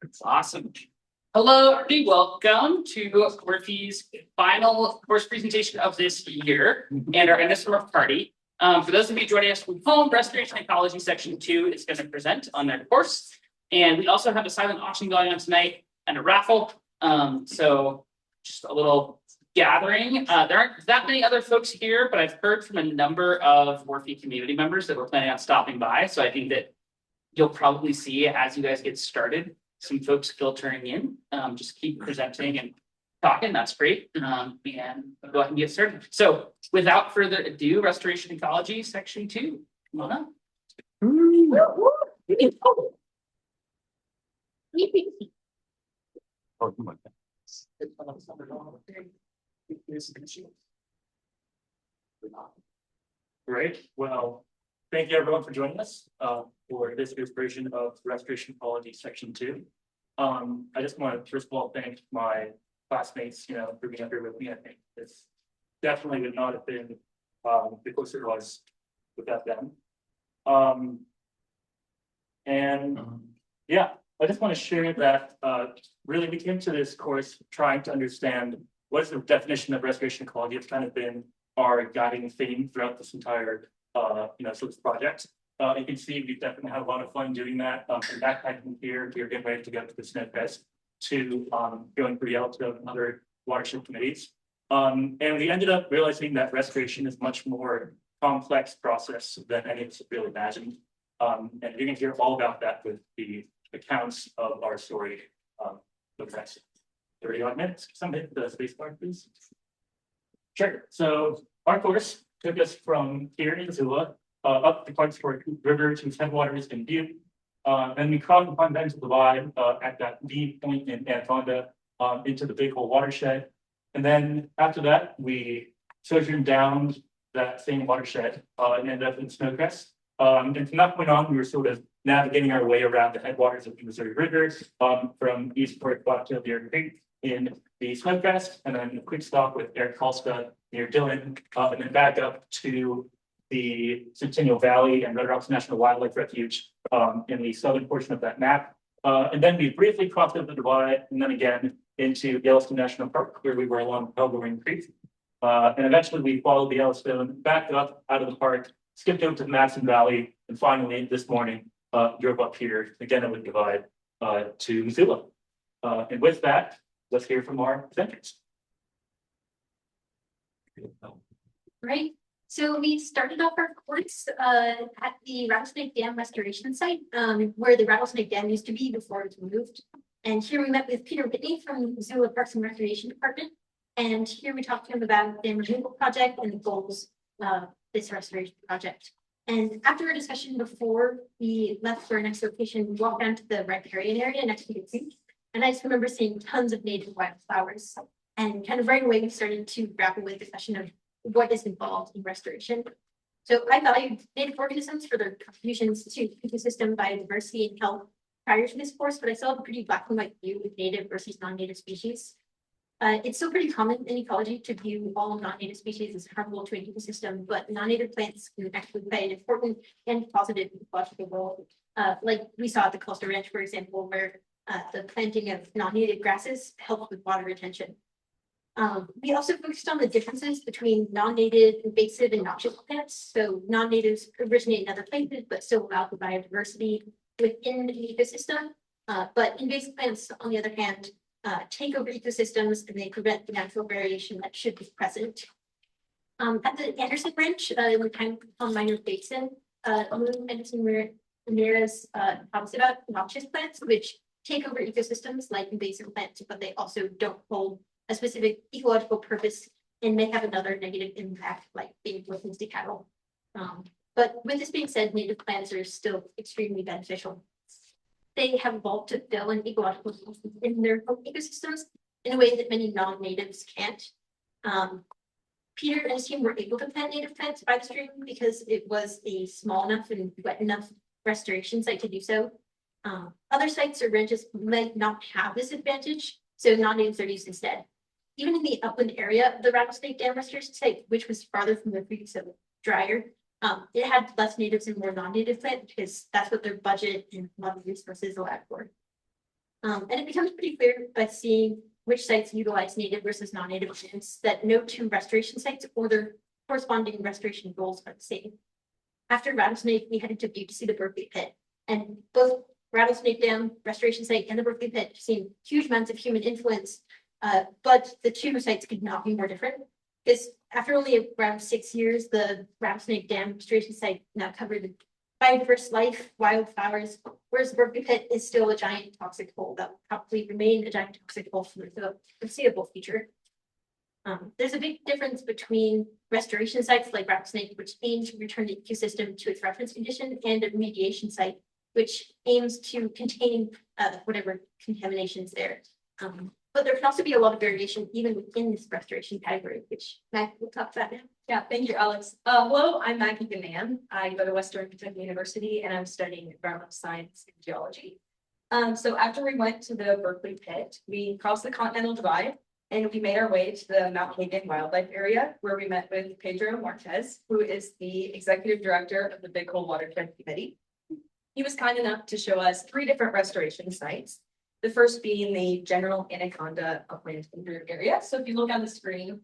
It's awesome. Hello, everybody. Welcome to WRFI's final course presentation of this year and our end of summer party. For those of you joining us from home, Restoration Ecology Section 2 is going to present on their course. And we also have a silent auction going on tonight and a raffle. So just a little gathering. There aren't that many other folks here, but I've heard from a number of WRFI community members that were planning on stopping by. So I think that you'll probably see as you guys get started, some folks filtering in. Just keep presenting and talking. That's great. And I'll go ahead and get started. So without further ado, Restoration Ecology Section 2. Come on up. Oh, come on. Great. Well, thank you everyone for joining us for this inspiration of Restoration Ecology Section 2. I just want to first of all thank my classmates, for being up here with me. I think this definitely would not have been the course it was without them. Yeah, I just want to share that really we came to this course trying to understand what is the definition of restoration ecology. It's kind of been our guiding theme throughout this entire this project. You can see we definitely had a lot of fun doing that. From backpacking here, we're getting ready to go to the Snowfest, to going for Yellowstone and other watershed committees. And we ended up realizing that restoration is much more complex process than any of us really imagined. And you're going to hear all about that with the accounts of our story for the next 30 odd minutes. Somebody hit the space bar, please. Sure. So our course took us from here in Missoula up the Clarks Fork River to Headwaters in Butte. Then we crossed the Confluence Divide at that lead point in Anaconda into the Big Hole watershed. And then after that, we sojourned down that same watershed and ended up in Snowcrest. And from that point on, we were sort of navigating our way around the headwaters of the Missouri River from East Port to Deer Creek in the Snowcrest, and then a quick stop with Eric Halsta near Dillon, and then back up to the Centennial Valley and Red Rocks National Wildlife Refuge in the southern portion of that map. And then we briefly crossed over the divide and then again into Yellowstone National Park, where we were along Elbowing Creek. And eventually we followed the Yellowstone back up out of the park, skipped over to the Madison Valley, and finally this morning drove up here again over the divide to Missoula. And with that, let's hear from our presenters. Right. So we started off our course at the Rattlesnake Dam restoration site, where the Rattlesnake Dam used to be before it was moved. And here we met with Peter Whitney from the Missoula Parks and Recreation Department. And here we talked to him about the dam removal project and the goals of this restoration project. And after our discussion before we left for our next location, we walked down to the riparian area next to the creek. And I just remember seeing tons of native wildflowers. And kind of right away, we started to grapple with the question of what is involved in restoration. So I valued native organisms for their contributions to ecosystem biodiversity and health prior to this course, but I still have a pretty black and white view with native versus non-native species. It's still pretty common in ecology to view all non-native species as harmful to an ecosystem, but non-native plants can actually play an important and positive ecological role. Like we saw at the Coastal Ranch, for example, where the planting of non-native grasses helped with water retention. We also focused on the differences between non-native, invasive, and noxious plants. So non-natives originate in other places, but still allow for biodiversity within the ecosystem. But invasive plants, on the other hand, take over ecosystems and they prevent the natural variation that should be present. At the Anderson Ranch, in the Pinecone Minor Basin, Anderson Ramirez talks about noxious plants, which take over ecosystems like invasive plants, but they also don't hold a specific ecological purpose and may have another negative impact, like being weapons to cattle. But with this being said, native plants are still extremely beneficial. They have evolved to fill in ecological needs in their home ecosystems in a way that many non-natives can't. Peter and his team were able to plant native plants by the stream because it was a small enough and wet enough restoration site to do so. Other sites or ranches might not have this advantage, so non-natives are used instead. Even in the upland area of the Rattlesnake Dam restoration site, which was farther from the creek, so drier, it had less natives and more non-native plants because that's what their budget and a lot of resources allowed for. And it becomes pretty clear by seeing which sites utilize native versus non-native lands that no two restoration sites or their corresponding restoration goals are the same. After Rattlesnake, we headed to Butte to see the Berkeley Pit, and both Rattlesnake Dam restoration site and the Berkeley Pit have seen huge amounts of human influence, but the two sites could not be more different. Because after only around 6 years, the Rattlesnake Dam restoration site now covered biodiverse life, wildflowers, whereas the Berkeley Pit is still a giant toxic hole that will probably remain a giant toxic hole for the foreseeable future. There's a big difference between restoration sites like Rattlesnake, which aim to return the ecosystem to its reference condition, and a remediation site, which aims to contain whatever contaminations there. But there can also be a lot of variation even within this restoration category, which Mac will talk about now. Yeah, thank you, Alex. Hello, I'm Maggie Ganan. I go to Western Kentucky University and I'm studying environmental science and geology. So after we went to the Berkeley Pit, we crossed the Continental Divide and we made our way to the Mount Hagen Wildlife Area, where we met with Pedro Marquez, who is the executive director of the Big Hole Watershed Committee. He was kind enough to show us 3 different restoration sites. The first being the general Anaconda upland area. So if you look on the screen,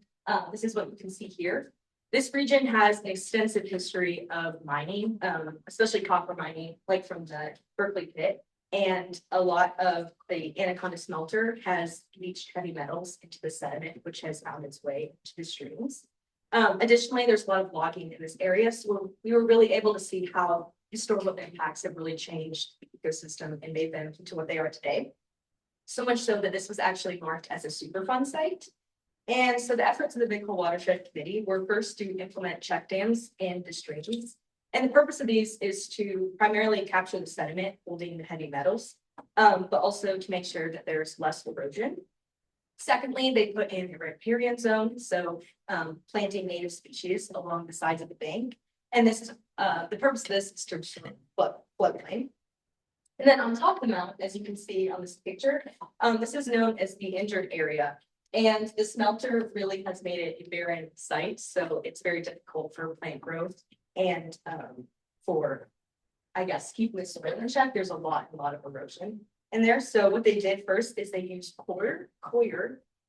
this is what you can see here. This region has an extensive history of mining, especially copper mining, like from the Berkeley Pit. And a lot of the Anaconda smelter has leached heavy metals into the sediment, which has found its way into the streams. Additionally, there's a lot of logging in this area. So we were really able to see how historical impacts have really changed the ecosystem and made them into what they are today. So much so that this was actually marked as a Superfund site. And so the efforts of the Big Hole Watershed Committee were first to implement check dams in the streams. And the purpose of these is to primarily capture the sediment holding the heavy metals, but also to make sure that there's less erosion. Secondly, they put in a riparian zone, so planting native species along the sides of the bank. And this is the purpose of this is to restrict floodplain. And then on top of the mountain, as you can see on this picture, this is known as the injured area. And the smelter really has made it a barren site, so it's very difficult for plant growth and for, I guess, keeping the soil in check. There's a lot of erosion in there. So what they did first is they used coir,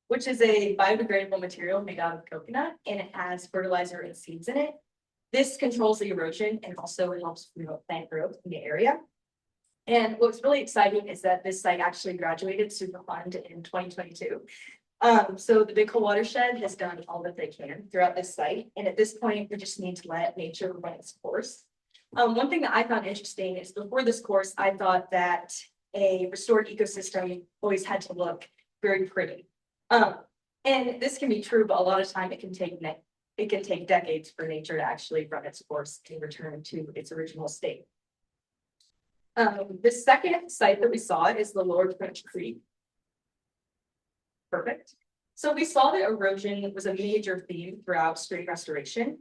which is a biodegradable material made out of coconut, and it has fertilizer and seeds in it. This controls the erosion and also helps promote plant growth in the area. And what's really exciting is that this site actually graduated Superfund in 2022. So the Big Hole Watershed has done all that they can throughout this site. And at this point, we just need to let nature run its course. One thing that I found interesting is before this course, I thought that a restored ecosystem always had to look very pretty. And this can be true, but a lot of time it can take decades for nature to actually run its course and return to its original state. The second site that we saw is the Lower French Creek. Perfect. So we saw that erosion was a major theme throughout stream restoration.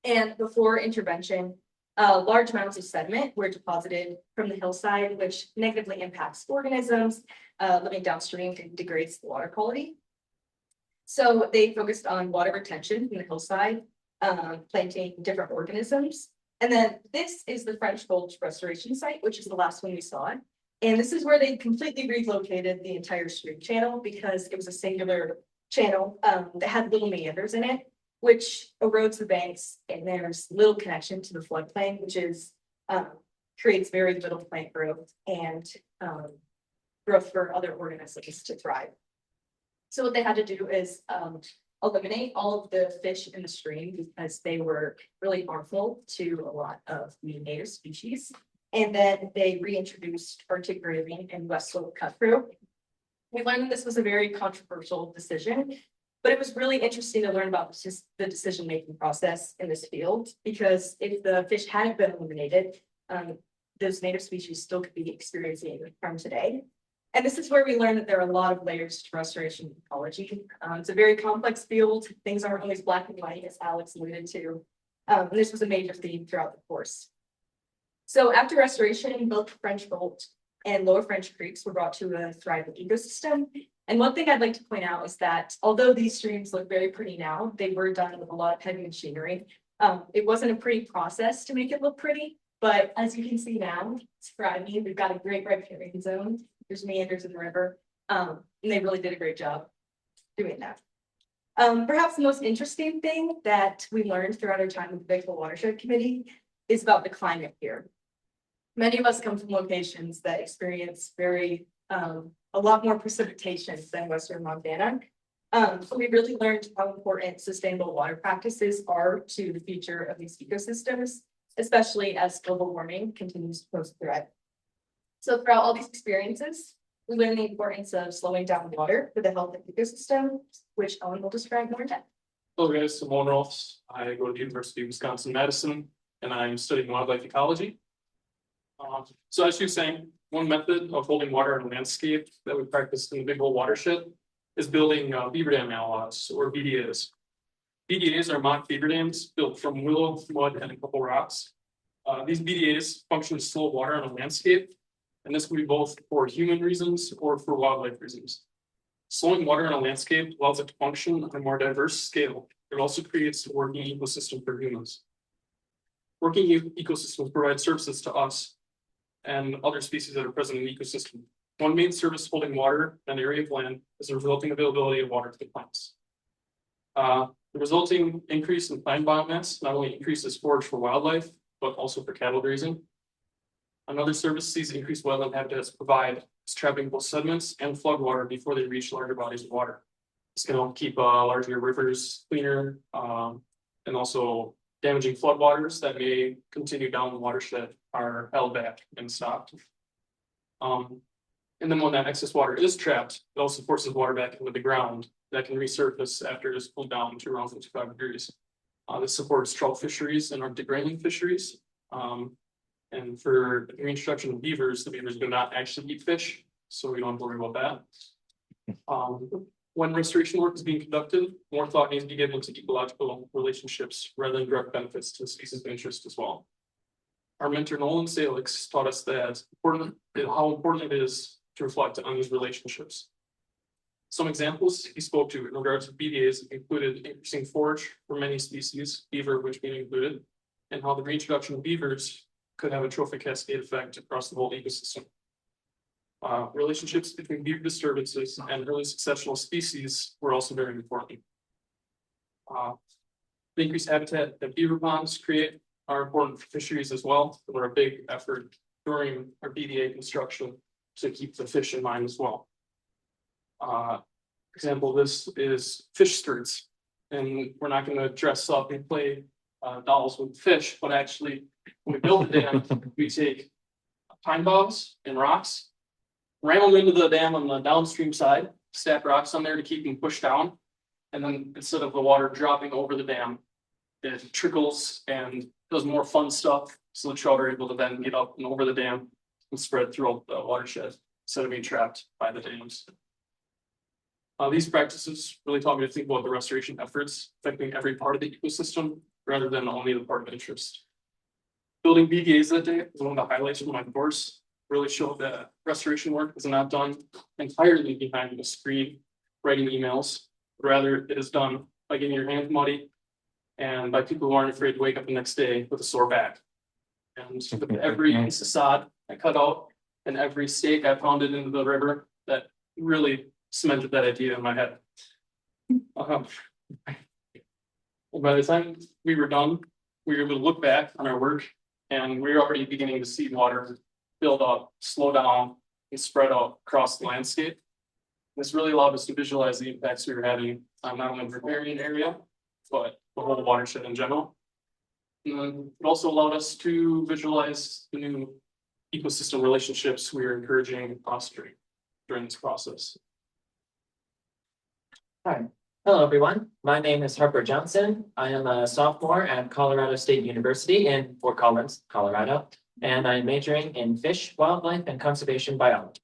And before intervention, large amounts of sediment were deposited from the hillside, which negatively impacts organisms living downstream and degrades the water quality. So they focused on water retention from the hillside, planting different organisms. And then this is the French Gulch restoration site, which is the last one we saw. And this is where they completely relocated the entire stream channel because it was a singular channel that had little meanders in it, which erodes the banks, and there's little connection to the floodplain, which is creates very little plant growth and growth for other organisms to thrive. So what they had to do is eliminate all of the fish in the stream because they were really harmful to a lot of the native species. And then they reintroduced Arctic graving and West Slope cut through. We learned this was a very controversial decision, but it was really interesting to learn about the decision-making process in this field, because if the fish hadn't been eliminated, those native species still could be experiencing harm today. And this is where we learned that there are a lot of layers to restoration ecology. It's a very complex field. Things aren't always black and white, as Alex alluded to. And this was a major theme throughout the course. So after restoration, both French Gulch and Lower French Creeks were brought to a thriving ecosystem. And one thing I'd like to point out is that although these streams look very pretty now, they were done with a lot of heavy machinery. It wasn't a pretty process to make it look pretty, but as you can see now, it's thriving. We've got a great riparian zone. there's meanders in the river. And they really did a great job doing that. Perhaps the most interesting thing that we learned throughout our time with the Big Hole Watershed Committee is about the climate here. Many of us come from locations that experience a lot more precipitation than Western Montana. So we really learned how important sustainable water practices are to the future of these ecosystems, especially as global warming continues to pose a threat. So throughout all these experiences, we learned the importance of slowing down water for the health of ecosystems, which Owen will describe more in depth. Hello guys, I'm Owen Rolfs. I go to the University of Wisconsin-Madison and I'm studying wildlife ecology. So as you were saying, one method of holding water in a landscape that we practiced in the Big Hole Watershed is building beaver dam analogs, or BDAs. BDAs are mock beaver dams built from willow, mud, and a couple rocks. These BDAs function to slow water on a landscape, and this can be both for human reasons or for wildlife reasons. Slowing water in a landscape allows it to function on a more diverse scale. It also creates a working ecosystem for humans. Working ecosystems provide services to us and other species that are present in the ecosystem. One main service holding water in an area of land is the resulting availability of water to the plants. The resulting increase in plant biomass not only increases forage for wildlife, but also for cattle grazing. Another service these increased wetland habitats provide is trapping both sediments and floodwater before they reach larger bodies of water. This can help keep larger rivers cleaner, and also damaging floodwaters that may continue down the watershed are held back and stopped. And then when that excess water is trapped, it also forces water back into the ground that can resurface after it is cooled down to around 55 degrees. This supports trout fisheries and Arctic grayling fisheries. And for the reintroduction of beavers, the beavers do not actually eat fish, so we don't have to worry about that. When restoration work is being conducted, more thought needs to be given to ecological relationships rather than direct benefits to species of interest as well. Our mentor Nolan Selis taught us that how important it is to reflect on these relationships. Some examples he spoke to in regards to BDAs included increasing forage for many species, beaver which being included, and how the reintroduction of beavers could have a trophic cascade effect across the whole ecosystem. Relationships between beaver disturbances and early successional species were also very important. The increased habitat that beaver ponds create are important for fisheries as well. They were a big effort during our BDA construction to keep the fish in mind as well. Example, this is fish skirts, and we're not going to dress up and play dolls with fish, but actually when we build the dam, we take pine boughs and rocks, ram them into the dam on the downstream side, stack rocks on there to keep them pushed down, and then instead of the water dropping over the dam, it trickles and does more fun stuff, so the trout are able to then get up and over the dam and spread throughout the watershed instead of being trapped by the dams. These practices really taught me to think about the restoration efforts affecting every part of the ecosystem rather than only the part of interest. Building BDAs that day was one of the highlights of my course. Really showed that restoration work is not done entirely behind the screen writing emails, but rather it is done by getting your hands muddy and by people who aren't afraid to wake up the next day with a sore back. And with every inch of sod I cut out and every stake I pounded into the river, that really cemented that idea in my head. By the time we were done, we were able to look back on our work and we were already beginning to see water build up, slow down, and spread out across the landscape. This really allowed us to visualize the impacts we were having on not only the riparian area, but the whole watershed in general. And then it also allowed us to visualize the new ecosystem relationships we are encouraging and fostering during this process. Hi, hello everyone. My name is Harper Johnson. I am a sophomore at Colorado State University in Fort Collins, Colorado, and I'm majoring in fish, wildlife, and conservation biology.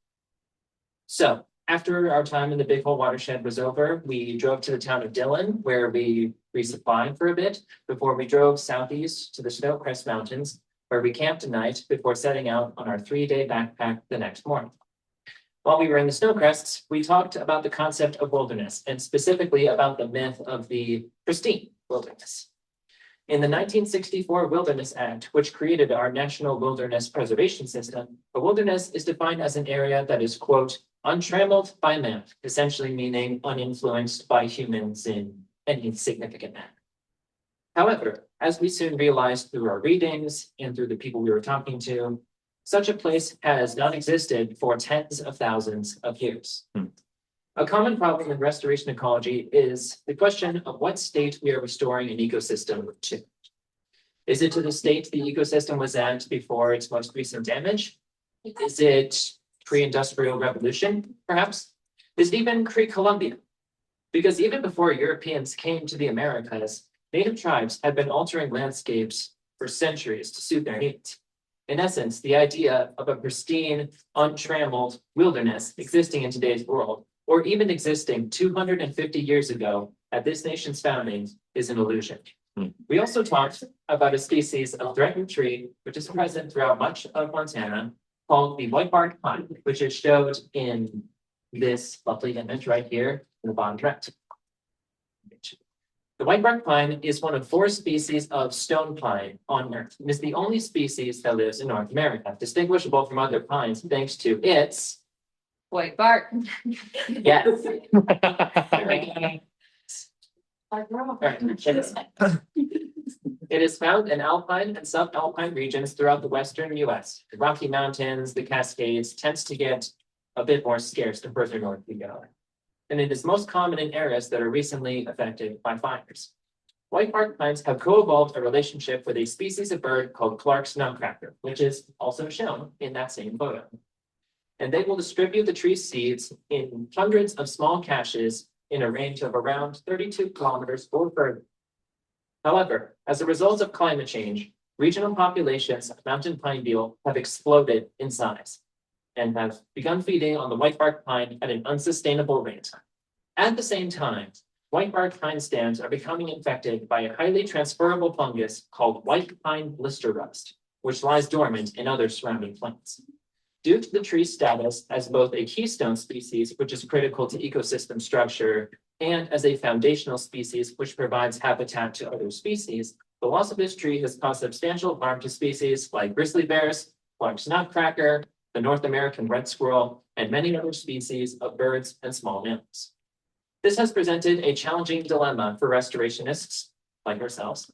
So after our time in the Big Hole Watershed was over, we drove to the town of Dillon, where we resupplied for a bit before we drove southeast to the Snowcrest Mountains, where we camped a night before setting out on our 3-day backpack the next morning. While we were in the Snowcrests, we talked about the concept of wilderness, and specifically about the myth of the pristine wilderness. In the 1964 Wilderness Act, which created our National Wilderness Preservation System, a wilderness is defined as an area that is, quote, untrammeled by man, essentially meaning uninfluenced by humans in any significant manner. However, as we soon realized through our readings and through the people we were talking to, such a place has not existed for tens of thousands of years. A common problem in restoration ecology is the question of what state we are restoring an ecosystem to. Is it to the state the ecosystem was at before its most recent damage? Is it pre-industrial revolution, perhaps? Is it even pre-Columbian? Because even before Europeans came to the Americas, native tribes had been altering landscapes for centuries to suit their needs. In essence, the idea of a pristine, untrammeled wilderness existing in today's world, or even existing 250 years ago at this nation's founding, is an illusion. We also talked about a species of threatened tree, which is present throughout much of Montana, called the whitebark pine, which is showed in this lovely image right here in the bottom right. The whitebark pine is one of 4 species of stone pine on Earth. It is the only species that lives in North America, distinguishable from other pines thanks to its White bark. yes. It is found in alpine and subalpine regions throughout the western US. The Rocky Mountains, the Cascades tends to get a bit more scarce the further north we go. And it is most common in areas that are recently affected by fires. Whitebark pines have co-evolved a relationship with a species of bird called Clark's nutcracker, which is also shown in that same photo. And they will distribute the tree's seeds in hundreds of small caches in a range of around 32 kilometers or further. However, as a result of climate change, regional populations of mountain pine beetle have exploded in size and have begun feeding on the whitebark pine at an unsustainable rate. At the same time, whitebark pine stands are becoming infected by a highly transferable fungus called white pine blister rust, which lies dormant in other surrounding plants. Due to the tree's status as both a keystone species, which is critical to ecosystem structure, and as a foundational species, which provides habitat to other species, the loss of this tree has caused substantial harm to species like grizzly bears, Clark's nutcracker, the North American red squirrel, and many other species of birds and small mammals. This has presented a challenging dilemma for restorationists like ourselves.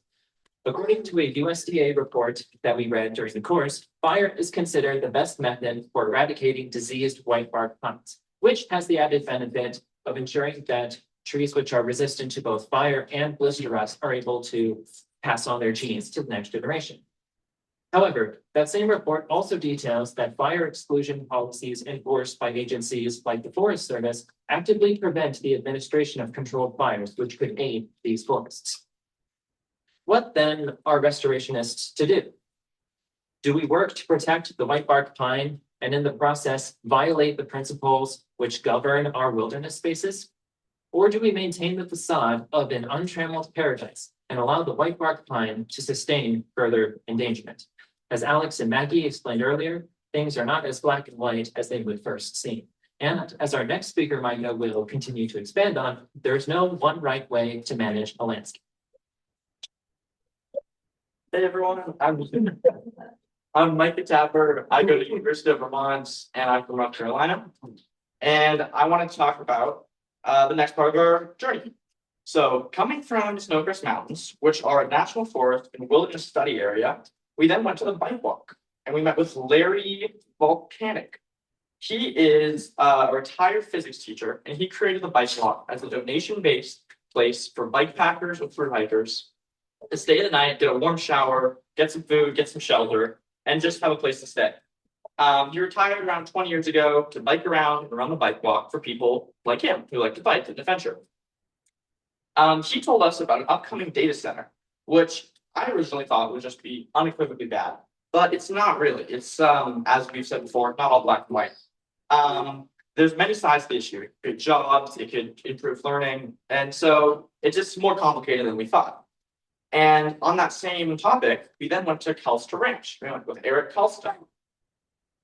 According to a USDA report that we read during the course, fire is considered the best method for eradicating diseased whitebark pines, which has the added benefit of ensuring that trees which are resistant to both fire and blister rust are able to pass on their genes to the next generation. However, that same report also details that fire exclusion policies enforced by agencies like the Forest Service actively prevent the administration of controlled fires, which could aid these forests. What then are restorationists to do? Do we work to protect the whitebark pine and in the process violate the principles which govern our wilderness spaces? Or do we maintain the facade of an untrammeled paradise and allow the whitebark pine to sustain further endangerment? As Alex and Maggie explained earlier, things are not as black and white as they would first seem. And as our next speaker, Micah, will continue to expand on, there's no one right way to manage a landscape. Hey everyone, I'm Micah Tapper. I go to the University of Vermont and I'm from North Carolina. And I want to talk about the next part of our journey. So coming from the Snowcrest Mountains, which are a national forest and wilderness study area, we then went to the bike walk and we met with Larry Volcanic. He is a retired physics teacher and he created the bike walk as a donation-based place for bike packers and thru hikers to stay the night, get a warm shower, get some food, get some shelter, and just have a place to stay. He retired around 20 years ago to bike around and run the bike walk for people like him who like to bike and adventure. He told us about an upcoming data center, which I originally thought would just be unequivocally bad, but it's not really. It's, as we've said before, not all black and white. There's many sides to the issue. It could jobs, it could improve learning, and so it's just more complicated than we thought. And on that same topic, we then went to Kelsta Ranch. We went with Eric Kelsta.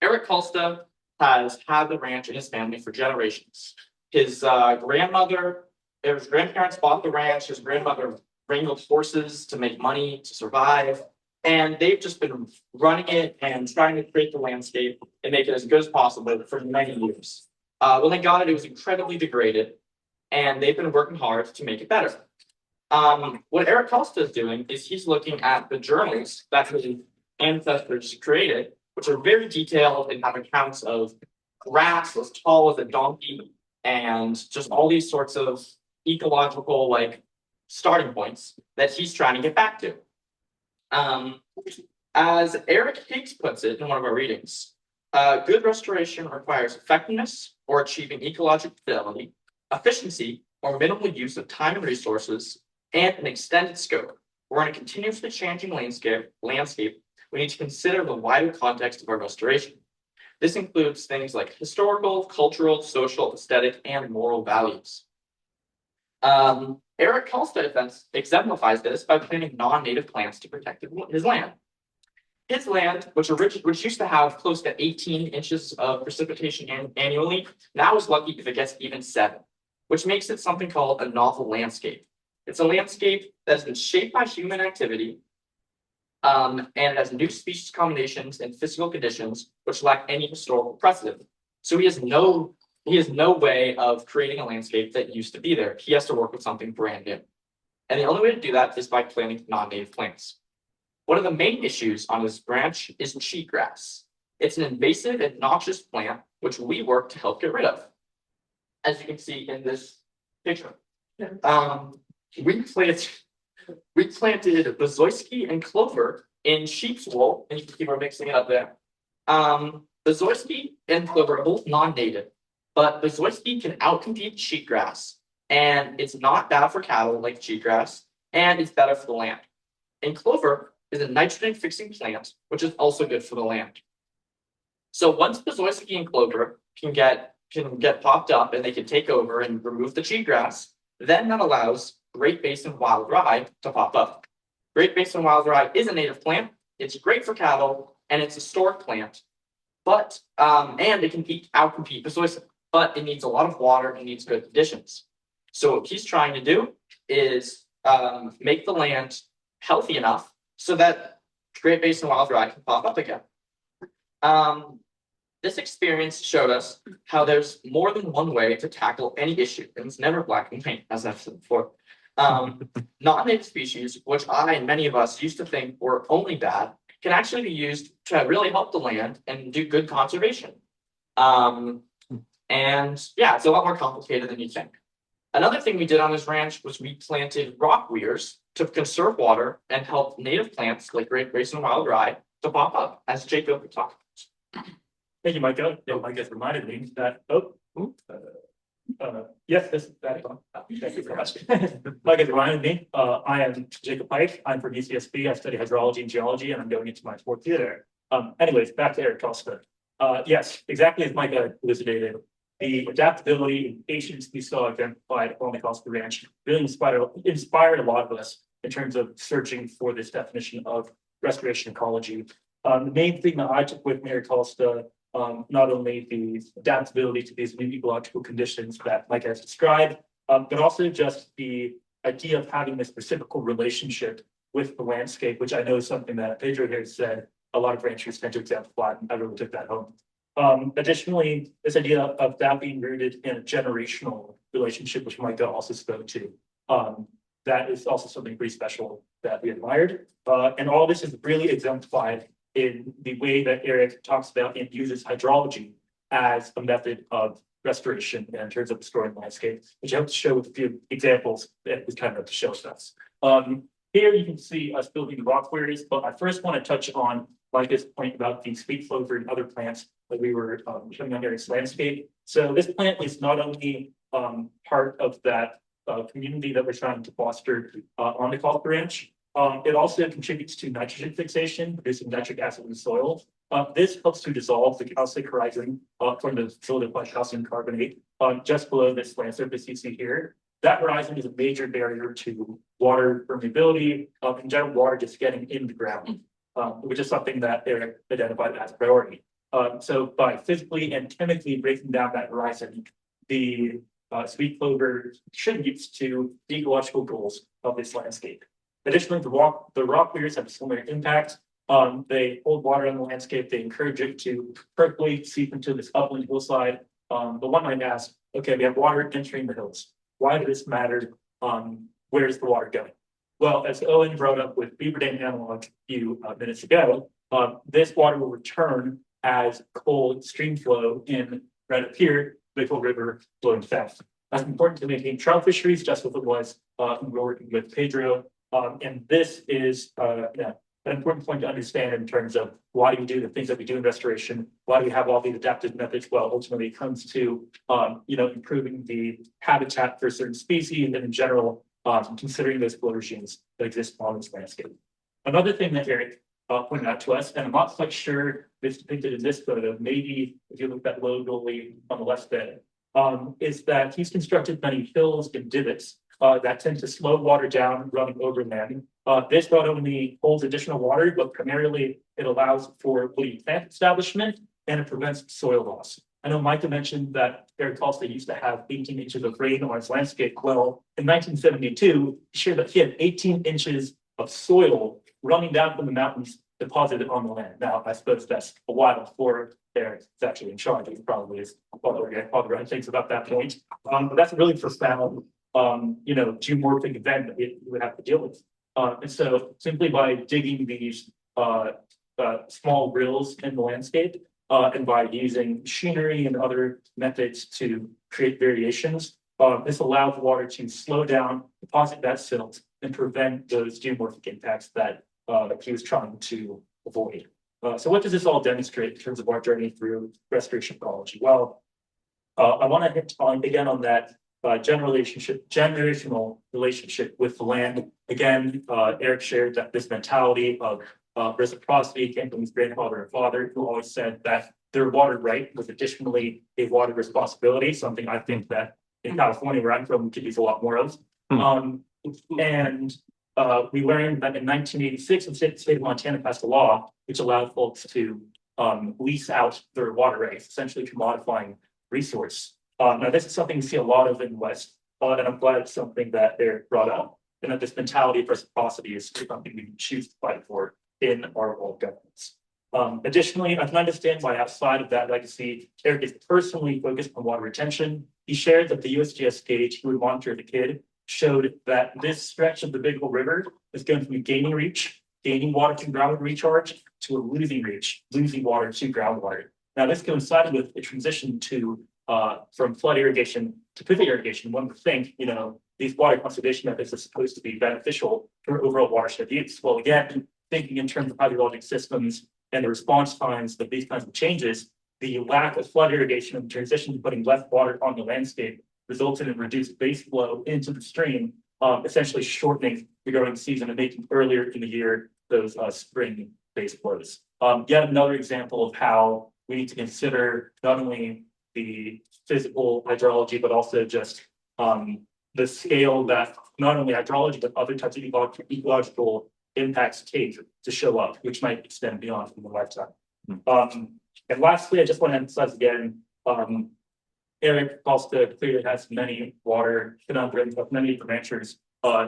Eric Kelsta has had the ranch in his family for generations. His grandparents bought the ranch. His grandmother wrangled horses to make money to survive. And they've just been running it and trying to create the landscape and make it as good as possible for many years. When they got it, it was incredibly degraded, and they've been working hard to make it better. What Eric Costa is doing is he's looking at the journals that his ancestors created, which are very detailed and have accounts of grass as tall as a donkey and just all these sorts of ecological like starting points that he's trying to get back to. As Eric Higgs puts it in one of our readings, good restoration requires effectiveness or achieving ecological fidelity, efficiency or minimal use of time and resources, and an extended scope. We're in a continuously changing landscape. We need to consider the wider context of our restoration. This includes things like historical, cultural, social, aesthetic, and moral values. Eric Costa exemplifies this by planting non-native plants to protect his land. His land, which used to have close to 18 inches of precipitation annually, now is lucky if it gets even 7, which makes it something called a novel landscape. It's a landscape that's been shaped by human activity, and it has new species combinations and physical conditions which lack any historical precedent. So he has no way of creating a landscape that used to be there. He has to work with something brand new. And the only way to do that is by planting non-native plants. One of the main issues on this branch is cheatgrass. It's an invasive and noxious plant, which we work to help get rid of. As you can see in this picture. We planted Bezoyski and clover in sheep's wool, and you can see we're mixing it up there. Bezoyski and clover are both non-native, but Bezoyski can outcompete cheatgrass, and it's not bad for cattle like cheatgrass, and it's better for the land. And clover is a nitrogen-fixing plant, which is also good for the land. So once Bezoyski and clover can get popped up and they can take over and remove the cheatgrass, then that allows Great Basin wild rye to pop up. Great Basin wild rye is a native plant. It's great for cattle, and it's a stork plant. But and it can outcompete Bezoyski, but it needs a lot of water and needs good conditions. So what he's trying to do is make the land healthy enough so that Great Basin wild rye can pop up again. This experience showed us how there's more than one way to tackle any issue, and it's never black and white, as I've said before. Non-native species, which I and many of us used to think were only bad, can actually be used to really help the land and do good conservation. And yeah, it's a lot more complicated than you think. Another thing we did on this ranch was we planted rock weirs to conserve water and help native plants like Great Basin wild rye to pop up, as Jacob would talk about. Thank you, Micah. Yeah, Micah reminded me that, yes, that is on. Thank you very much. Micah reminded me, I am Jacob Pike. I'm from UCSB. I study hydrology and geology, and I'm going into my 4th year there. Anyways, back to Eric Costa. Yes, exactly as Micah elucidated, the adaptability and patience we saw exemplified on the Costa Ranch really inspired a lot of us in terms of searching for this definition of restoration ecology. The main thing that I took with me, Eric Costa, not only the adaptability to these new ecological conditions that Mike has described, but also just the idea of having this reciprocal relationship with the landscape, which I know is something that Pedro here said a lot of ranchers tend to exemplify, and I really took that home. Additionally, this idea of that being rooted in a generational relationship, which Micah also spoke to, that is also something pretty special that we admired. And all this is really exemplified in the way that Eric talks about and uses hydrology as a method of restoration in terms of restoring landscape, which I hope to show with a few examples that was kind of to show us. Here you can see us building rock quarries, but I first want to touch on Micah's point about the sweet clover and other plants that we were showing on Eric's landscape. So this plant is not only part of that community that we're trying to foster on the Costa Ranch. It also contributes to nitrogen fixation, producing nitric acid in the soil. This helps to dissolve the calcic horizon from the solidified calcium carbonate just below this land surface you see here. That horizon is a major barrier to water permeability, in general, water just getting in the ground, which is something that Eric identified as a priority. So by physically and chemically breaking down that horizon, the sweet clover contributes to the ecological goals of this landscape. Additionally, the rock clears have a similar impact. They hold water on the landscape. They encourage it to percolate, seep into this upland hillside. But one might ask, okay, we have water entering the hills. Why does this matter? Where is the water going? Well, as Owen brought up with Beaver Dam analog a few minutes ago, this water will return as cold stream flow in right up here, Bickle River flowing south. That's important to maintain trout fisheries, just as it was when we're working with Pedro. And this is an important point to understand in terms of why do we do the things that we do in restoration? Why do we have all these adaptive methods? Well, ultimately it comes to improving the habitat for certain species and in general, considering those flow regimes that exist on this landscape. Another thing that Eric pointed out to us, and I'm not quite sure it's depicted in this photo, maybe if you look at low goalie on the left there, is that he's constructed many hills and divots that tend to slow water down running over land. This not only holds additional water, but primarily it allows for woody plant establishment and it prevents soil loss. I know Micah mentioned that Eric Qlispe used to have 18 inches of rain on his landscape. Well, in 1972, he shared that he had 18 inches of soil running down from the mountains deposited on the land. Now, I suppose that's a while before Eric's actually in charge. He probably is all the right things about that point. But that's a really profound geomorphic event that you would have to deal with. And so simply by digging these small rills in the landscape and by using machinery and other methods to create variations, this allows water to slow down, deposit that silt, and prevent those geomorphic impacts that he was trying to avoid. So what does this all demonstrate in terms of our journey through restoration ecology? Well, I want to hit on again on that generational relationship with the land. Again, Eric shared that this mentality of reciprocity came from his grandfather and father, who always said that their water right was additionally a water responsibility, something I think that in California, where I'm from, we could use a lot more of. We learned that in 1986, the state of Montana passed a law which allowed folks to lease out their water rights, essentially commodifying resource. Now, this is something we see a lot of in the West, and I'm glad it's something that Eric brought up, and that this mentality of reciprocity is something we can choose to fight for in our world governance. Additionally, I can understand why outside of that legacy, Eric is personally focused on water retention. He shared that the USGS gauge he would monitor as a kid showed that this stretch of the Bickle River is going from gaining water to groundwater recharge, to a losing reach, losing water to groundwater. Now, this coincided with a transition to from flood irrigation to pivot irrigation. One would think, these water conservation methods are supposed to be beneficial for overall watershed use. Well, again, thinking in terms of hydrologic systems and the response times of these kinds of changes, the lack of flood irrigation and transition to putting less water on the landscape resulted in reduced base flow into the stream, essentially shortening the growing season and making earlier in the year those spring base flows. Yet another example of how we need to consider not only the physical hydrology, but also just the scale that not only hydrology, but other types of ecological impacts take to show up, which might extend beyond from the lifetime. And lastly, I just want to emphasize again, Eric Qlispe clearly has many water conundrums, but many ranchers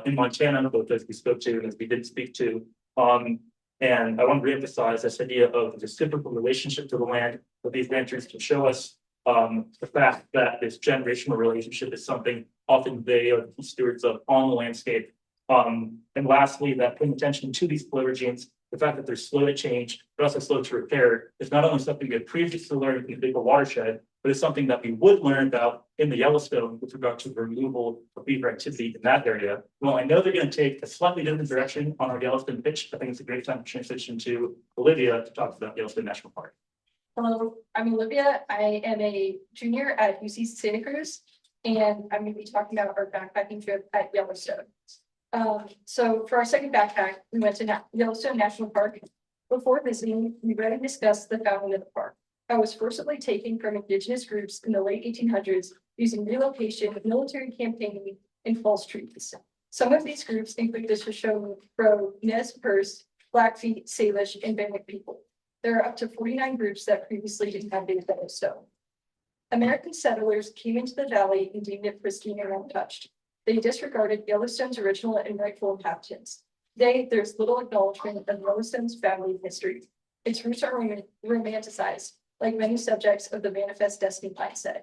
in Montana, both as we spoke to and as we didn't speak to. And I want to reemphasize this idea of the reciprocal relationship to the land that these ranchers can show us. The fact that this generational relationship is something often they are the stewards of on the landscape. And lastly, that paying attention to these flow regimes, the fact that they're slow to change, but also slow to repair, is not only something we had previously learned in the Bickle watershed, but it's something that we would learn about in the Yellowstone with regard to the removal of beaver activity in that area. Well, I know they're going to take a slightly different direction on our Yellowstone pitch. I think it's a great time to transition to Olivia to talk about Yellowstone National Park. Hello, I'm Olivia. I am a junior at UC Santa Cruz, and I'm going to be talking about our backpacking trip at Yellowstone. So for our second backpack, we went to Yellowstone National Park. Before visiting, we read and discussed the founding of the park. I was forcibly taken from indigenous groups in the late 1800s using relocation, military campaigning, and false treaties. Some of these groups include the Shoshone-Bannock, Nez Perce, Blackfeet, Salish, and Bannock people. There are up to 49 groups that previously inhabited Yellowstone. American settlers came into the valley and deemed it pristine and untouched. They disregarded Yellowstone's original and rightful inhabitants. Today, there's little acknowledgement of Yellowstone's family history. Its roots are romanticized, like many subjects of the manifest destiny mindset.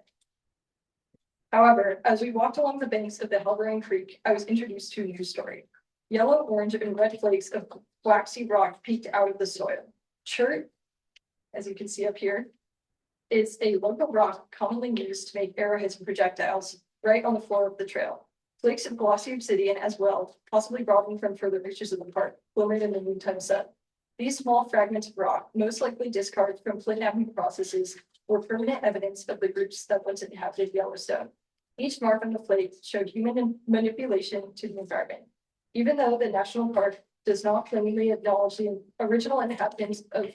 However, as we walked along the banks of the Halberine Creek, I was introduced to a new story. Yellow, orange, and red flakes of waxy rock peeked out of the soil. Chert, as you can see up here, is a local rock commonly used to make arrowheads and projectiles right on the floor of the trail. Flakes of glossy obsidian as well, possibly broadened from further reaches of the park, glimmered in the noontime sun. These small fragments of rock, most likely discards from flint-knapping processes, were permanent evidence of the groups that once inhabited Yellowstone. Each mark on the flake showed human manipulation to the environment. Even though the national park does not plainly acknowledge the original inhabitants of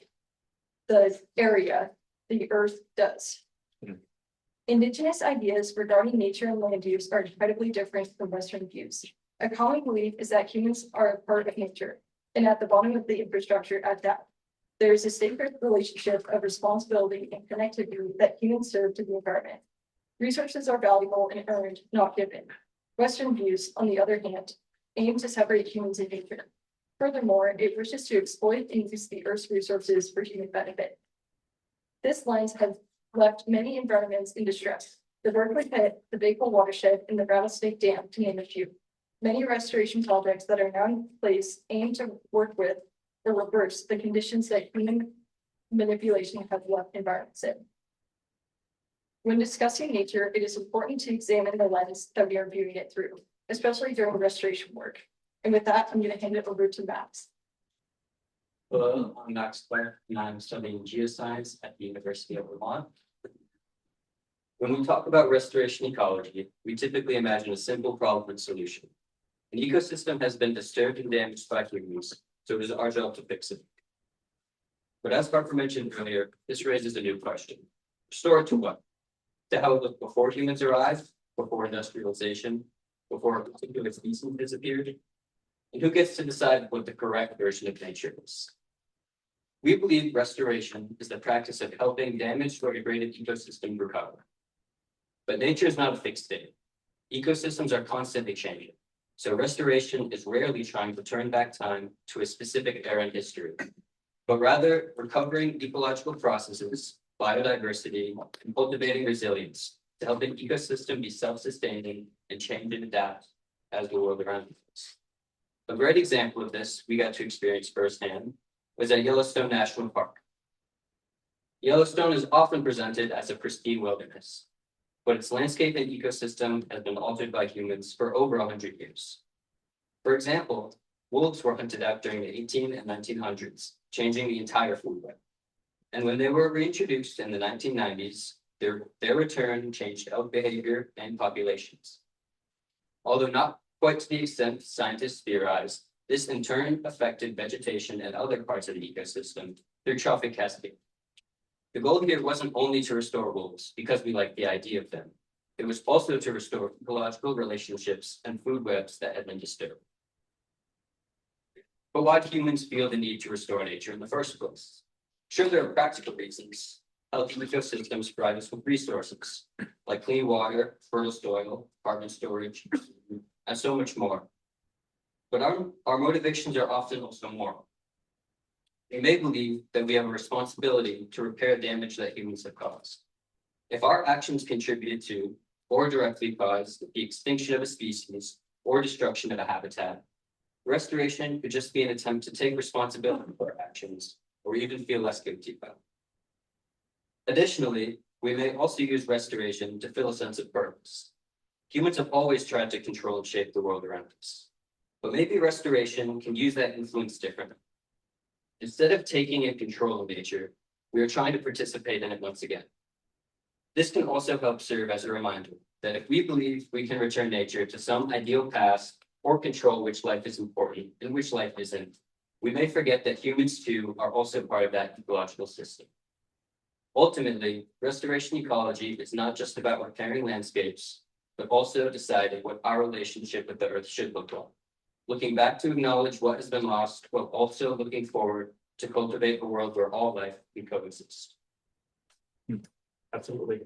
the area, the earth does. Indigenous ideas regarding nature and land use are incredibly different from Western views. A common belief is that humans are a part of nature and at the bottom of the infrastructure at that. There is a sacred relationship of responsibility and connectivity that humans serve to the environment. Resources are valuable and earned, not given. Western views, on the other hand, aim to separate humans and nature. Furthermore, it wishes to exploit and use the Earth's resources for human benefit. This lens has left many environments in distress. The Berkeley Pit, the Bakewell Watershed, and the Rattlesnake Dam, to name a few. Many restoration projects that are now in place aim to work with or reverse the conditions that human manipulation has left environments in. When discussing nature, it is important to examine the lens that we are viewing it through, especially during restoration work. And with that, I'm going to hand it over to Max. Hello, I'm Max Clark, and I'm studying geoscience at the University of Vermont. When we talk about restoration ecology, we typically imagine a simple problem and solution. An ecosystem has been disturbed and damaged by humans, so it is our job to fix it. But as Parker mentioned earlier, this raises a new question. Restore it to what? To how it looked before humans arrived, before industrialization, before a particular species disappeared? And who gets to decide what the correct version of nature is? We believe restoration is the practice of helping damaged or degraded ecosystems recover. But nature is not a fixed state. Ecosystems are constantly changing. So restoration is rarely trying to turn back time to a specific era in history, but rather recovering ecological processes, biodiversity, and cultivating resilience to help an ecosystem be self-sustaining and change and adapt as the world around us. A great example of this we got to experience firsthand was at Yellowstone National Park. Yellowstone is often presented as a pristine wilderness, but its landscape and ecosystem has been altered by humans for over 100 years. For example, wolves were hunted out during the 18 and 1900s, changing the entire food web. And when they were reintroduced in the 1990s, their return changed elk behavior and populations. Although not quite to the extent scientists theorize, this in turn affected vegetation and other parts of the ecosystem through trophic cascading. The goal here wasn't only to restore wolves because we liked the idea of them. It was also to restore ecological relationships and food webs that had been disturbed. But why do humans feel the need to restore nature in the first place? Sure, there are practical reasons. Healthy ecosystems provide us with resources like clean water, fertile soil, carbon storage, and so much more. But our motivations are often also moral. We may believe that we have a responsibility to repair damage that humans have caused. If our actions contributed to or directly caused the extinction of a species or destruction of a habitat, restoration could just be an attempt to take responsibility for our actions or even feel less guilty about it. Additionally, we may also use restoration to fill a sense of purpose. Humans have always tried to control and shape the world around us, but maybe restoration can use that influence differently. Instead of taking in control of nature, we are trying to participate in it once again. This can also help serve as a reminder that if we believe we can return nature to some ideal past or control which life is important and which life isn't, we may forget that humans too are also part of that ecological system. Ultimately, restoration ecology is not just about repairing landscapes, but also deciding what our relationship with the earth should look like. Looking back to acknowledge what has been lost, while also looking forward to cultivate a world where all life can coexist. Absolutely.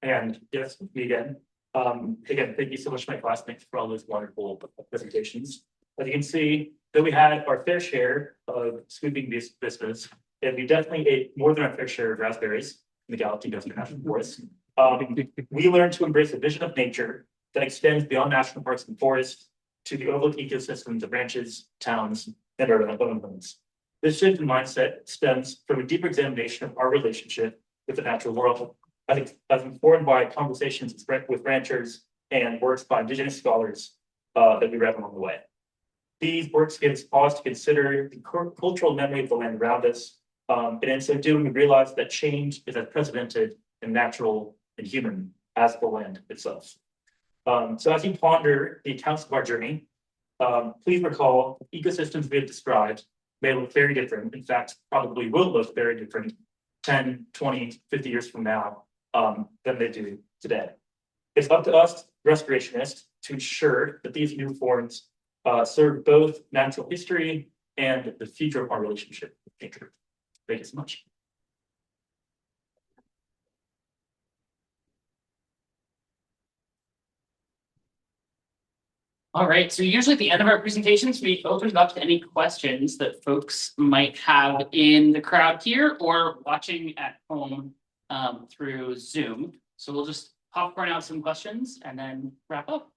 And yes, me again. Again, thank you so much, my classmates, for all those wonderful presentations. As you can see, that we had our fair share of sweeping vistas, and we definitely ate more than our fair share of raspberries in the Gallatin Desert National Forest. We learned to embrace a vision of nature that extends beyond national parks and forests to the overlooked ecosystems of ranches, towns, and urban homes. This shift in mindset stems from a deeper examination of our relationship with the natural world, as informed by conversations with ranchers and works by indigenous scholars that we read along the way. These works give us pause to consider the cultural memory of the land around us, and in so doing, we realize that change is as precedented and natural and human as the land itself. So as you ponder the accounts of our journey, please recall ecosystems we have described may look very different. In fact, probably will look very different 10, 20, 50 years from now than they do today. It's up to us, restorationists, to ensure that these new forms serve both natural history and the future of our relationship with nature. Thank you so much. All right, so usually at the end of our presentations, we open it up to any questions that folks might have in the crowd here or watching at home through Zoom. So we'll just popcorn out some questions and then wrap up.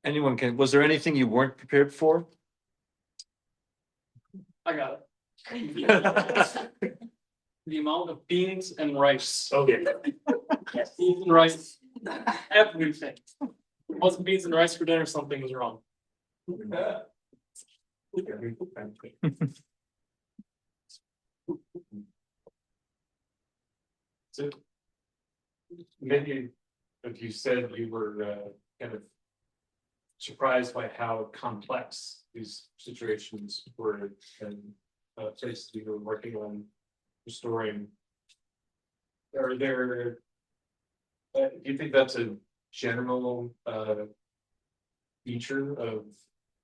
Anyone can, was there anything you weren't prepared for? I got it. The amount of beans and rice. Okay. Yes. Beans and rice, everything. Wasn't beans and rice for dinner, something was wrong. So maybe if you said you were kind of surprised by how complex these situations were and places you were working on restoring. Are there, do you think that's a general feature of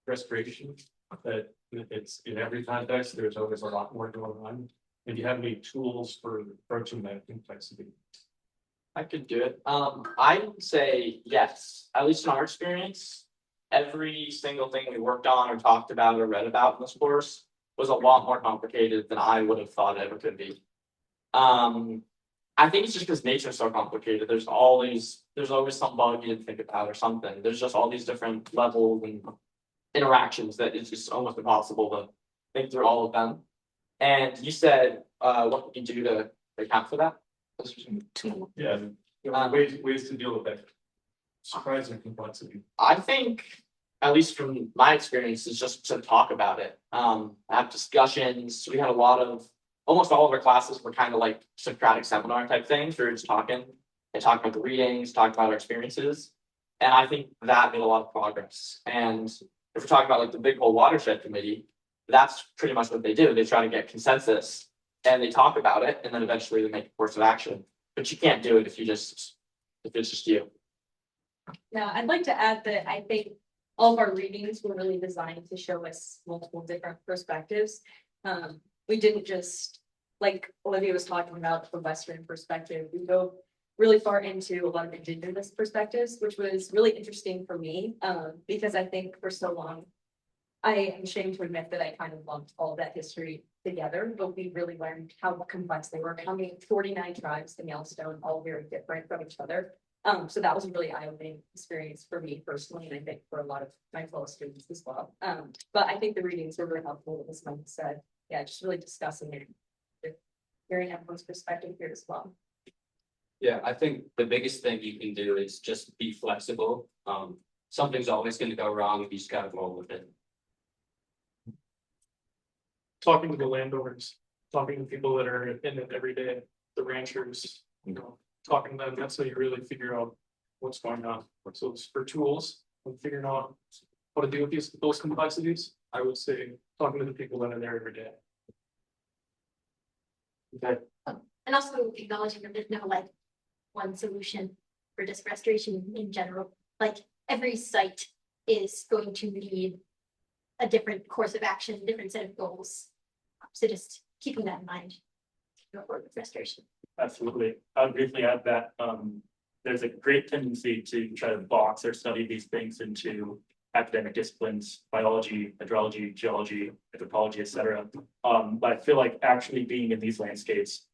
restoration, that it's in every context, there's always a lot more going on? And do you have any tools for approaching that complexity? I could do it. I would say yes, at least in our experience, every single thing we worked on or talked about or read about in this course was a lot more complicated than I would have thought it ever could be. I think it's just because nature is so complicated. There's always some bug you didn't think about or something. There's just all these different levels and interactions that it's just almost impossible to think through all of them. And you said, what can you do to account for that? Yeah, ways to deal with that surprising complexity. I think, at least from my experience, is just to talk about it. Have discussions. We had almost all of our classes were kind of like Socratic seminar type things. We were just talking about the readings, talking about our experiences. And I think that made a lot of progress. And if we're talking about like the Big Hole Watershed Committee, that's pretty much what they do. They try to get consensus and they talk about it, and then eventually they make a course of action. But you can't do it if it's just you. Yeah, I'd like to add that I think all of our readings were really designed to show us multiple different perspectives. We didn't just, like Olivia was talking about, the Western perspective. We go really far into a lot of indigenous perspectives, which was really interesting for me, because I think for so long, I am ashamed to admit that I kind of lumped all of that history together, but we really learned how complex they were. Coming 49 tribes in Yellowstone, all very different from each other. So that was a really eye-opening experience for me personally, and I think for a lot of my fellow students as well. But I think the readings were really helpful, as Mike said. Yeah, just really discussing it, hearing everyone's perspective here as well. Yeah, I think the biggest thing you can do is just be flexible. Something's always going to go wrong, you just gotta roll with it. Talking to the landowners, talking to people that are in it every day, the ranchers, talking to them, that's how you really figure out what's going on. So it's for tools and figuring out how to deal with those complexities. I would say talking to the people that are there every day. Okay. And also acknowledging that there's no like one solution for disc restoration in general. Like every site is going to need a different course of action, different set of goals. So just keeping that in mind. For restoration. Absolutely. I'll briefly add that there's a great tendency to try to box or study these things into academic disciplines, biology, hydrology, geology, anthropology, etc. But I feel like actually being in these landscapes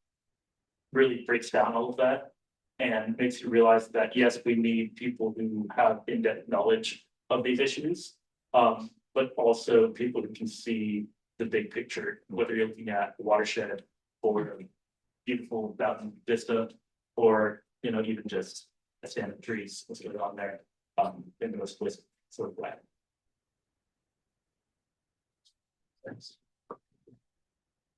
really breaks down all of that and makes you realize that yes, we need people who have in-depth knowledge of these issues, but also people who can see the big picture, whether you're looking at the watershed or beautiful mountain vista, or even just a stand of trees, what's going on there, in the most holistic sort of way. Thanks.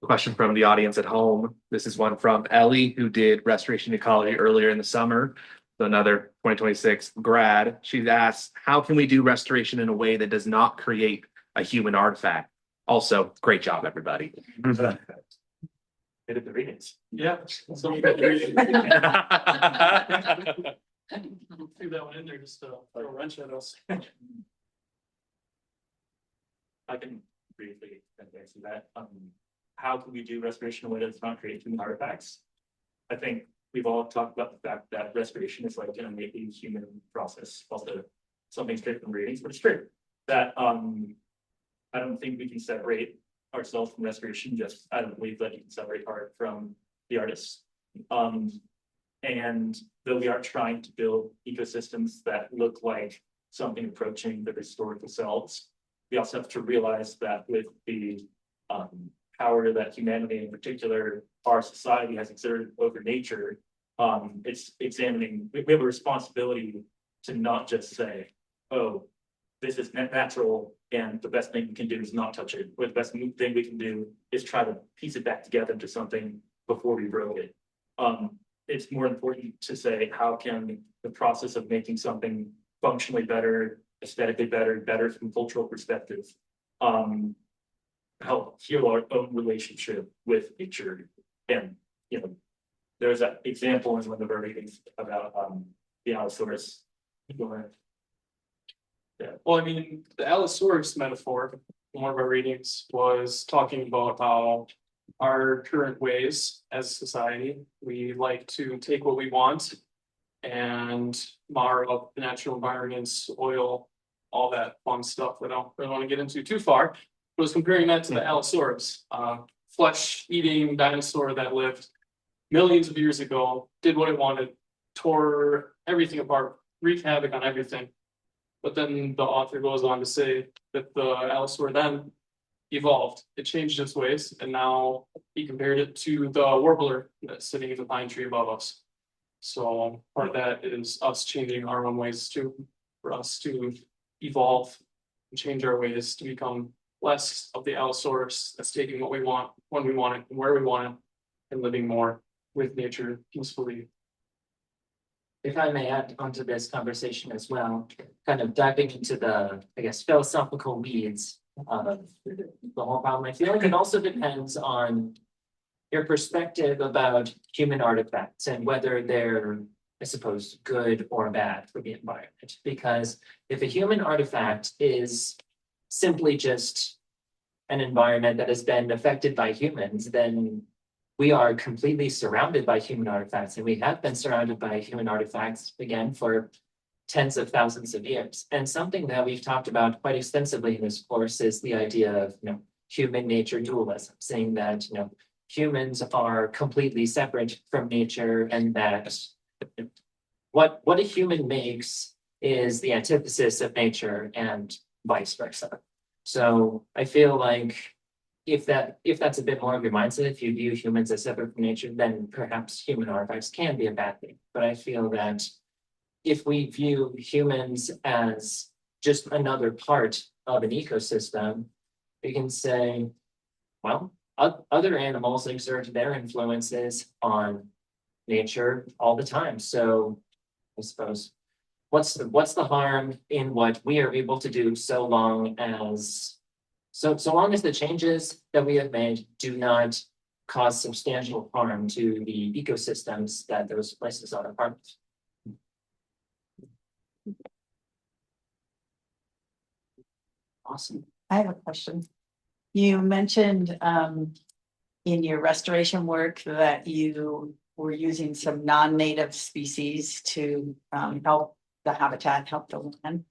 Question from the audience at home. This is one from Ellie, who did Restoration Ecology earlier in the summer. So another 2026 grad. She's asked, how can we do restoration in a way that does not create a human artifact? Also, great job, everybody. Hit the readings. Yeah. So we got the reading. Threw that one in there just to throw a wrench at us. I can briefly answer that. How can we do restoration in a way that's not create human artifacts? I think we've all talked about the fact that restoration is like an innately human process. Also, something straight from readings, but it's true that I don't think we can separate ourselves from restoration. Just I don't believe that you can separate art from the artists. And though we are trying to build ecosystems that look like something approaching their historical selves, we also have to realize that with the power that humanity, in particular our society, has exerted over nature, it's examining. We have a responsibility to not just say, "Oh, this is natural, and the best thing we can do is not touch it," or the best thing we can do is try to piece it back together into something before we broke it. It's more important to say, how can the process of making something functionally better, aesthetically better, better from cultural perspective, help heal our own relationship with nature? And there's an example in one of our readings about the Allosaurus. Yeah. Well, I mean, the Allosaurus metaphor in one of our readings was talking about how our current ways as a society, we like to take what we want and mar up the natural environments, oil, all that fun stuff that I don't really want to get into too far. I was comparing that to the Allosaurus, flesh-eating dinosaur that lived millions of years ago, did what it wanted, tore everything apart, wreaked havoc on everything. But then the author goes on to say that the Allosaur then evolved. It changed its ways, and now he compared it to the warbler that's sitting in the pine tree above us. So part of that is us changing our own ways too, for us to evolve and change our ways to become less of the Allosaurus that's taking what we want, when we want it, and where we want it, and living more with nature peacefully. If I may add onto this conversation as well, kind of diving into the, I guess, philosophical weeds of the whole problem, I feel like it also depends on your perspective about human artifacts and whether they're, I suppose, good or bad for the environment. Because if a human artifact is simply just an environment that has been affected by humans, then we are completely surrounded by human artifacts, and we have been surrounded by human artifacts again for tens of thousands of years. And something that we've talked about quite extensively in this course is the idea of human nature dualism, saying that humans are completely separate from nature, and that what a human makes is the antithesis of nature and vice versa. So I feel like if that's a bit more of your mindset, if you view humans as separate from nature, then perhaps human artifacts can be a bad thing. But I feel that if we view humans as just another part of an ecosystem, we can say, well, other animals exert their influences on nature all the time. So I suppose what's the harm in what we are able to do so long as the changes that we have made do not cause substantial harm to the ecosystems that those places are a part of. Awesome. I have a question. You mentioned in your restoration work that you were using some non-native species to help the habitat, help the land.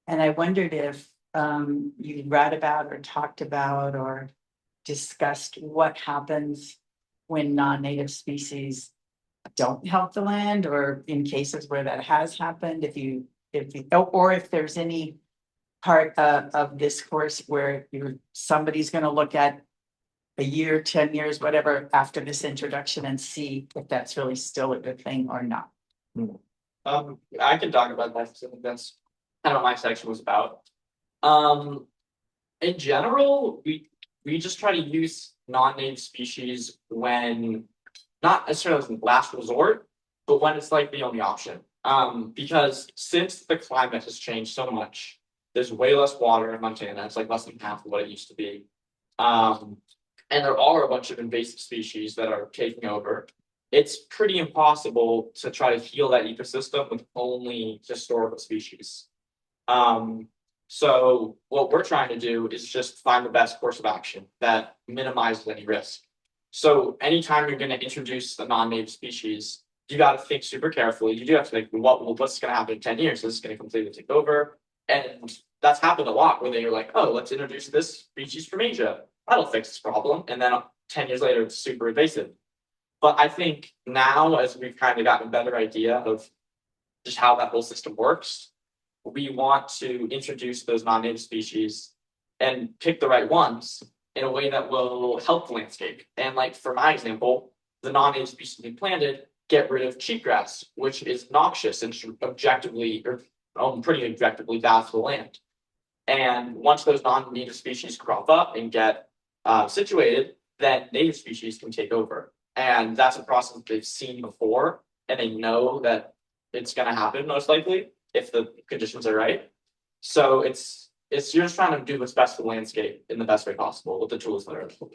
And I wondered if you read about or talked about or discussed what happens when non-native species don't help the land, or in cases where that has happened, if you, or if there's any part of this course where somebody's gonna look at a year, 10 years, whatever, after this introduction and see if that's really still a good thing or not. I can talk about that, because I think that's kind of what my section was about. In general, we just try to use non-native species when, not necessarily as a last resort, but when it's like the only option. Because since the climate has changed so much, there's way less water in Montana. It's like less than half of what it used to be. And there are a bunch of invasive species that are taking over. It's pretty impossible to try to heal that ecosystem with only historical species. So what we're trying to do is just find the best course of action that minimizes any risk. So anytime you're going to introduce a non-native species, you got to think super carefully. You do have to think, what's going to happen in 10 years? Is this going to completely take over? And that's happened a lot where they're like, oh, let's introduce this species from Asia. That'll fix this problem. And then 10 years later, it's super invasive. But I think now, as we've kind of gotten a better idea of just how that whole system works, we want to introduce those non-native species and pick the right ones in a way that will help the landscape. And like for my example, the non-native species we planted get rid of cheatgrass, which is noxious and objectively, or pretty objectively bad for the land. And once those non-native species crop up and get situated, then native species can take over. And that's a process that they've seen before, and they know that it's going to happen most likely if the conditions are right. So it's you're just trying to do what's best for the landscape in the best way possible with the tools that are available.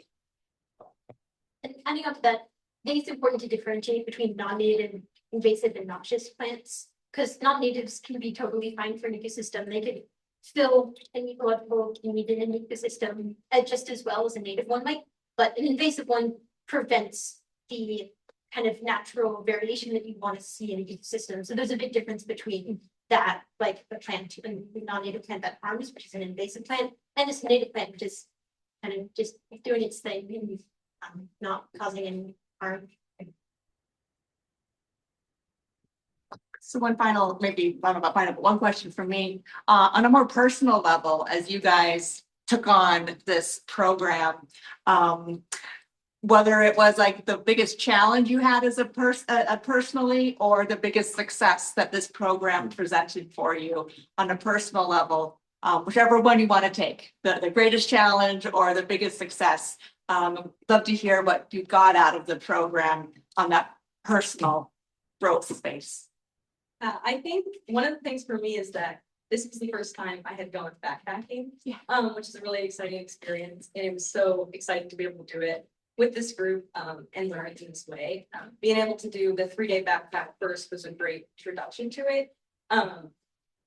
And adding on to that, I think it's important to differentiate between non-native, invasive, and noxious plants, because non-natives can be totally fine for an ecosystem. They could fill an ecological need in an ecosystem just as well as a native one might, but an invasive one prevents the kind of natural variation that you want to see in an ecosystem. So there's a big difference between that, like the plant, a non-native plant that harms, which is an invasive plant, and this native plant, which is kind of just doing its thing, not causing any harm. So one final, maybe I don't know about final, but one question from me. On a more personal level, as you guys took on this program, whether it was like the biggest challenge you had as a personally, or the biggest success that this program presented for you on a personal level, whichever one you want to take, the greatest challenge or the biggest success. Love to hear what you got out of the program on that personal growth space. I think one of the things for me is that this was the first time I had gone backpacking, which is a really exciting experience. And it was so exciting to be able to do it with this group and learn it in this way. Being able to do the 3-day backpack first was a great introduction to it.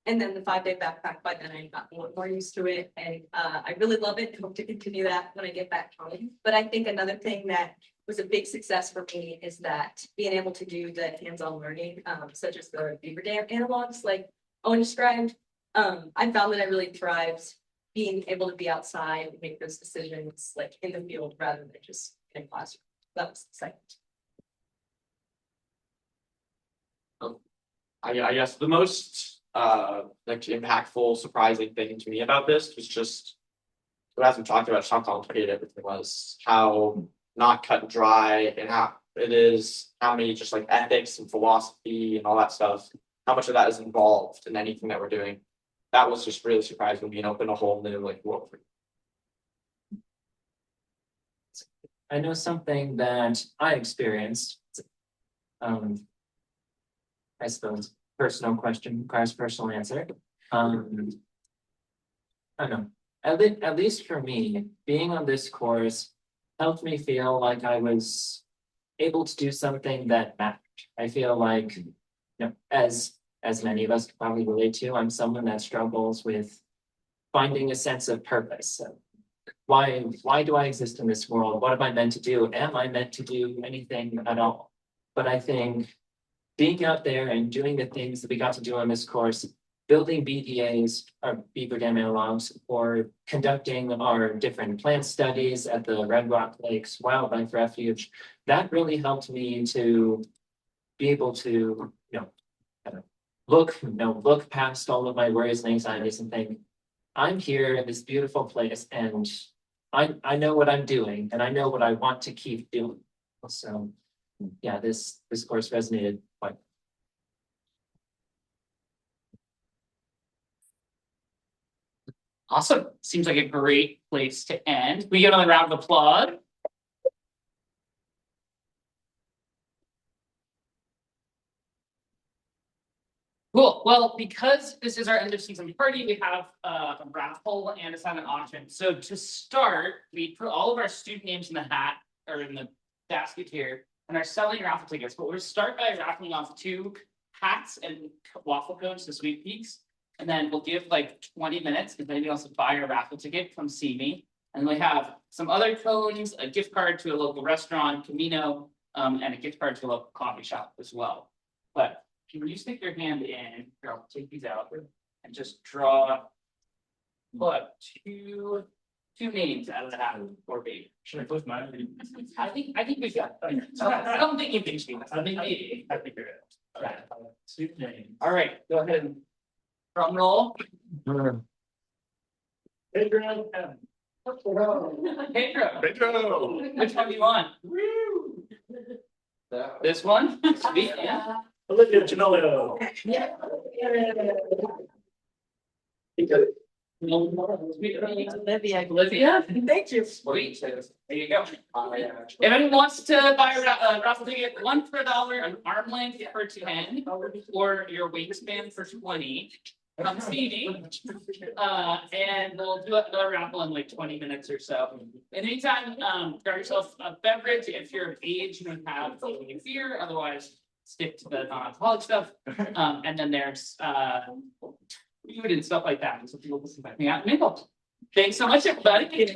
And then the 5-day backpack, by then I got more used to it. And I really love it and hope to continue that when I get back home. But I think another thing that was a big success for me is that being able to do the hands-on learning, such as the beaver dam analogs, like Owen described, I found that I really thrived being able to be outside and make those decisions like in the field rather than just in a classroom. That was exciting. I guess the most like impactful, surprising thing to me about this was just, who hasn't talked about how complicated everything was, how not cut and dry, and how it is, how many just like ethics and philosophy and all that stuff, how much of that is involved in anything that we're doing. That was just really surprising me and opened a whole new like world. I know something that I experienced. I suppose personal question requires personal answer. I don't know. At least for me, being on this course helped me feel like I was able to do something that mattered. I feel like, you know, as many of us could probably relate to, I'm someone that struggles with finding a sense of purpose. So why do I exist in this world? What am I meant to do? Am I meant to do anything at all? But I think being out there and doing the things that we got to do on this course, building BDAs, or beaver dam analogs, or conducting our different plant studies at the Red Rock Lakes Wildlife Refuge, that really helped me to be able to, kind of look past all of my worries and anxieties and think, I'm here in this beautiful place and I know what I'm doing and I know what I want to keep doing. So yeah, this course resonated quite. Awesome. Seems like a great place to end. We get another round of applause. Cool. Well, because this is our end of season party, we have a raffle and a silent auction. So to start, we put all of our student names in the hat or in the basket here and are selling raffle tickets. But we'll start by raffling off 2 hats and waffle cones to Sweet Peaks. And then we'll give like 20 minutes if anybody wants to buy a raffle ticket, come see me. And we have some other cones, a gift card to a local restaurant, Camino, and a gift card to a local coffee shop as well. But can you stick your hand in, here, I'll take these out and just draw, put two names out of the hat for me. Should I close mine? I think we've got. I don't think you can see this. I think you're it. All right. 2 names. All right, go ahead and drum roll. Pedro. Pedro. Which one do you want? This one? Sweet, yeah. Olivia Janello. Olivia, Thank you. sweet. There you go. If anyone wants to buy a raffle ticket, 1 for $1, an arm length for 10, or your wingspan for 20. Come see me. And we'll do another raffle in like 20 minutes or so. In the meantime, grab yourself a beverage if you're of age and have any fear. Otherwise, stick to the non-alcoholic stuff. And then there's food and stuff like that. So people can find me out in Maple. Thanks so much, everybody.